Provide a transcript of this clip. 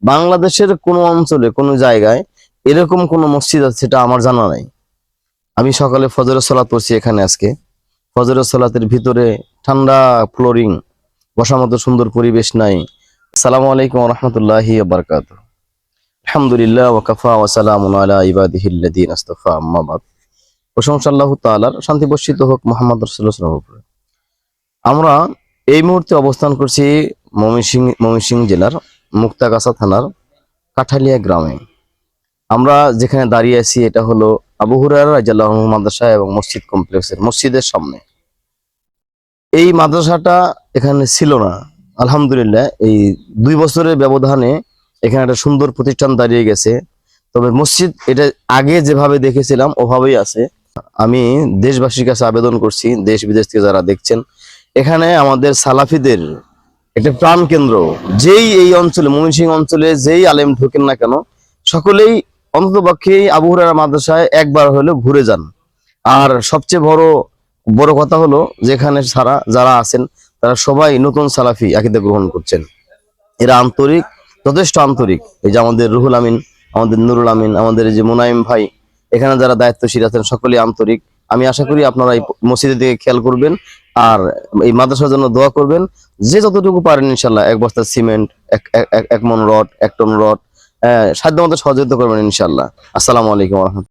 বাংলাদেশের কোনো অঞ্চলে কোনো জায়গায় এরকম কোনো মসজিদ আছে সেটা আমার জানা নাই। আমি সকালে ফজরের সালাত পড়ছি এখানে আজকে। ফজরের সালাতের ভিতরে ঠান্ডা ফ্লোরিং, বসার মতো সুন্দর পরিবেশ নাই। আসসালামু আলাইকুম ওয়া রাহমাতুল্লাহি ওয়া বারাকাতুহু। আলহামদুলিল্লাহ ওয়া কাফা ওয়া সালামুন আলা ইবাদিহিল্লাযিনা ইসতাফা, আম্মা বাদ। প্রশংসা আল্লাহ তাআলার, শান্তি বর্ষিত হোক মুহাম্মদ রাসূলুল্লাহ সাল্লাল্লাহু আলাইহি ওয়াসাল্লামের উপরে। আমরা এই মুহূর্তে অবস্থান করছি ময়মনসিংহ জেলার মুক্তাগাছা থানার কাঠালিয়া গ্রামে। আমরা যেখানে দাঁড়িয়ে আছি এটা হলো আবু হুরায়রা রাদিয়াল্লাহু আনহু মাদ্রাসা এবং মসজিদ কমপ্লেক্সের মসজিদের সামনে। এই মাদ্রাসাটা এখানে ছিল না, আলহামদুলিল্লাহ এই 2 বছরের ব্যবধানে এখানে একটা সুন্দর প্রতিষ্ঠান দাঁড়িয়ে গেছে। তবে মসজিদ এটা আগে যেভাবে দেখেছিলাম ওভাবেই আছে। আমি দেশবাসীর কাছে আবেদন করছি, দেশ বিদেশ থেকে যারা দেখছেন, এখানে আমাদের সালাফিদের একটা প্রাণ কেন্দ্র। যেই এই অঞ্চলে ময়মনসিংহ অঞ্চলে যেই আলেম ঢোকেন না কেন, সকলেই অন্ততপক্ষে আবু হুরায়রা মাদ্রাসায় একবার হলেও ঘুরে যান। আর সবচেয়ে বড় বড় কথা হলো যেখানে যারা আছেন তারা সবাই নতুন সালাফি আকীদা গ্রহণ করছেন। এরা আন্তরিক, যথেষ্ট আন্তরিক। এই যে আমাদের রুহুল আমিন, আমাদের নুরুল আমিন, আমাদের এই যে মুনাইম ভাই, এখানে যারা দায়িত্বশীল আছেন সকলেই আন্তরিক। আমি আশা করি আপনারা এই মসজিদের দিকে খেয়াল করবেন আর এই মাদ্রাসার জন্য দোয়া করবেন। যে যতটুকু পারেন ইনশাল্লাহ, 1 বস্তা সিমেন্ট, এক মন রড, 1 টন রড, সাধ্যমতো সহযোগিতা করবেন ইনশাল্লাহ। আসসালামু আলাইকুম ওয়া রাহমাতুল্লাহ।